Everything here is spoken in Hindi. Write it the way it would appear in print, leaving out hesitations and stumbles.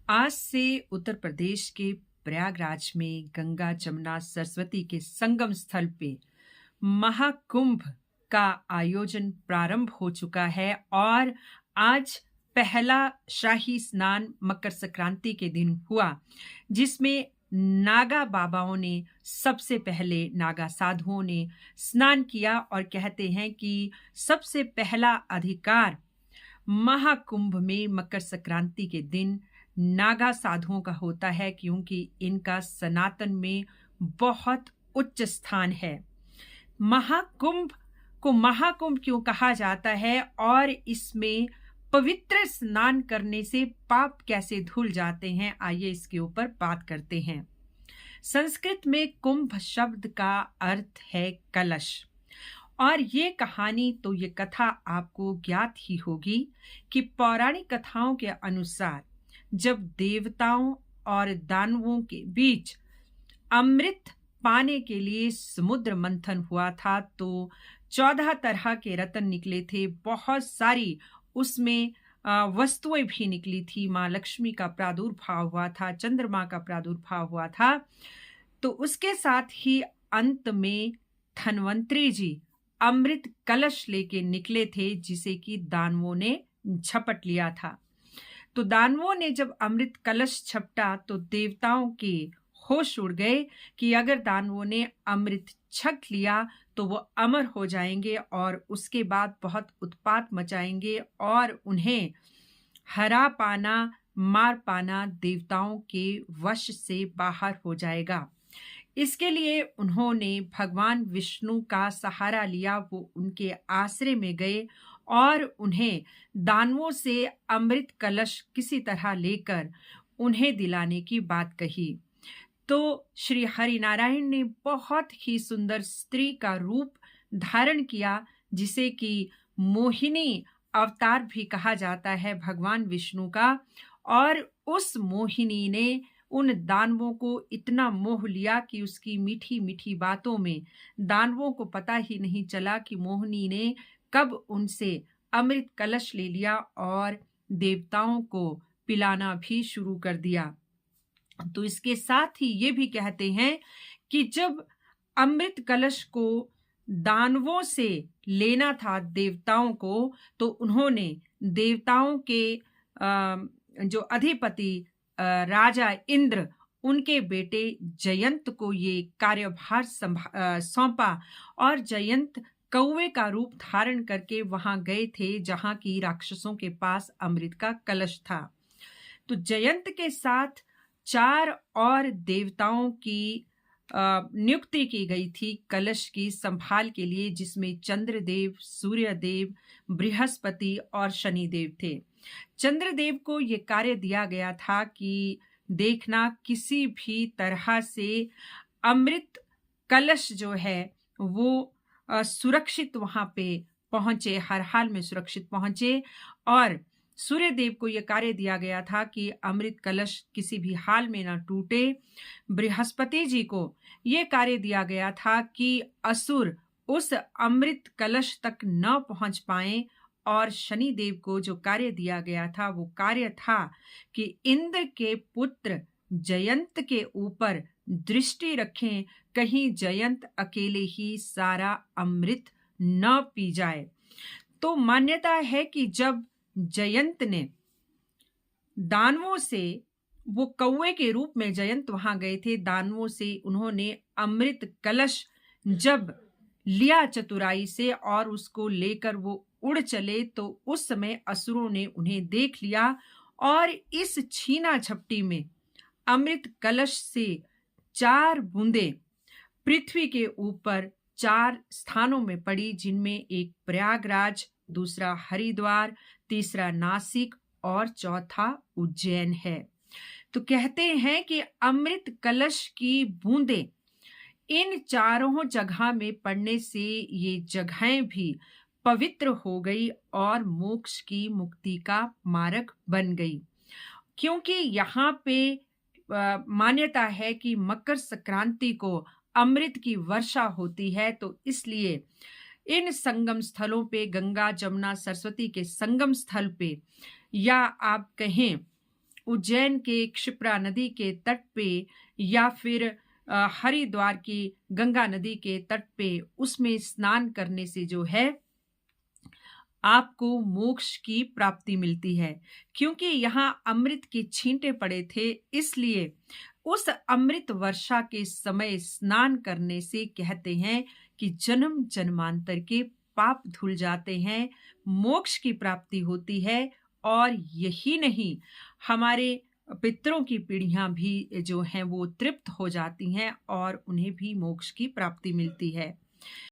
आज से उत्तर प्रदेश के प्रयागराज में गंगा जमुना सरस्वती के संगम स्थल पे महाकुंभ का आयोजन प्रारंभ हो चुका है और आज पहला शाही स्नान मकर संक्रांति के दिन हुआ, जिसमें नागा बाबाओं ने सबसे पहले नागा साधुओं ने स्नान किया और कहते हैं कि सबसे पहला अधिकार महाकुंभ में मकर संक्रांति के दिन नागा साधुओं का होता है, क्योंकि इनका सनातन में बहुत उच्च स्थान है। महाकुंभ को महाकुंभ क्यों कहा जाता है और इसमें पवित्र स्नान करने से पाप कैसे धुल जाते हैं, आइए इसके ऊपर बात करते हैं। संस्कृत में कुंभ शब्द का अर्थ है कलश, और ये कहानी तो ये कथा आपको ज्ञात ही होगी कि पौराणिक कथाओं के अनुसार जब देवताओं और दानवों के बीच अमृत पाने के लिए समुद्र मंथन हुआ था, तो 14 तरह के रत्न निकले थे। बहुत सारी उसमें वस्तुएं भी निकली थी। माँ लक्ष्मी का प्रादुर्भाव हुआ था, चंद्रमा का प्रादुर्भाव हुआ था। तो उसके साथ ही अंत में धन्वंतरी जी अमृत कलश लेके निकले थे, जिसे कि दानवों ने झपट लिया था। तो दानवों ने जब अमृत कलश झपटा तो देवताओं के होश उड़ गए कि अगर दानवों ने अमृत छक लिया तो वो अमर हो जाएंगे और उसके बाद बहुत उत्पात मचाएंगे और उन्हें हरा पाना, मार पाना देवताओं के वश से बाहर हो जाएगा। इसके लिए उन्होंने भगवान विष्णु का सहारा लिया। वो उनके आश्रय में गए और उन्हें दानवों से अमृत कलश किसी तरह लेकर उन्हें दिलाने की बात कही। तो श्री हरिनारायण ने बहुत ही सुंदर स्त्री का रूप धारण किया, जिसे कि मोहिनी अवतार भी कहा जाता है भगवान विष्णु का। और उस मोहिनी ने उन दानवों को इतना मोह लिया कि उसकी मीठी मीठी बातों में दानवों को पता ही नहीं चला कि मोहिनी ने कब उनसे अमृत कलश ले लिया और देवताओं को पिलाना भी शुरू कर दिया। तो इसके साथ ही ये भी कहते हैं कि जब अमृत कलश को दानवों से लेना था देवताओं को, तो उन्होंने देवताओं के जो अधिपति राजा इंद्र, उनके बेटे जयंत को ये कार्यभार सौंपा और जयंत कौवे का रूप धारण करके वहां गए थे जहां की राक्षसों के पास अमृत का कलश था। तो जयंत के साथ 4 और देवताओं की नियुक्ति की गई थी कलश की संभाल के लिए, जिसमें चंद्रदेव, सूर्यदेव, बृहस्पति और शनिदेव थे। चंद्रदेव को ये कार्य दिया गया था कि देखना किसी भी तरह से अमृत कलश जो है वो सुरक्षित वहां पे पहुंचे, हर हाल में सुरक्षित पहुंचे। और सूर्यदेव को यह कार्य दिया गया था कि अमृत कलश किसी भी हाल में ना टूटे। बृहस्पति जी को यह कार्य दिया गया था कि असुर उस अमृत कलश तक न पहुंच पाए। और शनिदेव को जो कार्य दिया गया था वो कार्य था कि इंद्र के पुत्र जयंत के ऊपर दृष्टि रखें, कहीं जयंत अकेले ही सारा अमृत न पी जाए। तो मान्यता है कि जब जयंत ने दानवों से, वो कौवे के रूप में जयंत वहां गए थे, दानवों से उन्होंने अमृत कलश जब लिया चतुराई से और उसको लेकर वो उड़ चले, तो उस समय असुरों ने उन्हें देख लिया और इस छीना झपटी में अमृत कलश से 4 बूंदें पृथ्वी के ऊपर 4 स्थानों में पड़ी, जिनमें एक प्रयागराज, दूसरा हरिद्वार, तीसरा नासिक और चौथा उज्जैन है। तो कहते हैं कि अमृत कलश की बूंदें इन चारों जगह में पड़ने से ये जगहें भी पवित्र हो गई और मोक्ष की मुक्ति का मार्ग बन गई। क्योंकि यहाँ पे मान्यता है कि मकर संक्रांति को अमृत की वर्षा होती है, तो इसलिए इन संगम स्थलों पे, गंगा जमुना सरस्वती के संगम स्थल पे, या आप कहें उज्जैन के क्षिप्रा नदी के तट पे या फिर हरिद्वार की गंगा नदी के तट पे उसमें स्नान करने से जो है आपको मोक्ष की प्राप्ति मिलती है। क्योंकि यहाँ अमृत के छींटे पड़े थे, इसलिए उस अमृत वर्षा के समय स्नान करने से कहते हैं कि जन्म जन्मांतर के पाप धुल जाते हैं, मोक्ष की प्राप्ति होती है। और यही नहीं, हमारे पितरों की पीढ़ियां भी जो हैं वो तृप्त हो जाती हैं और उन्हें भी मोक्ष की प्राप्ति मिलती है।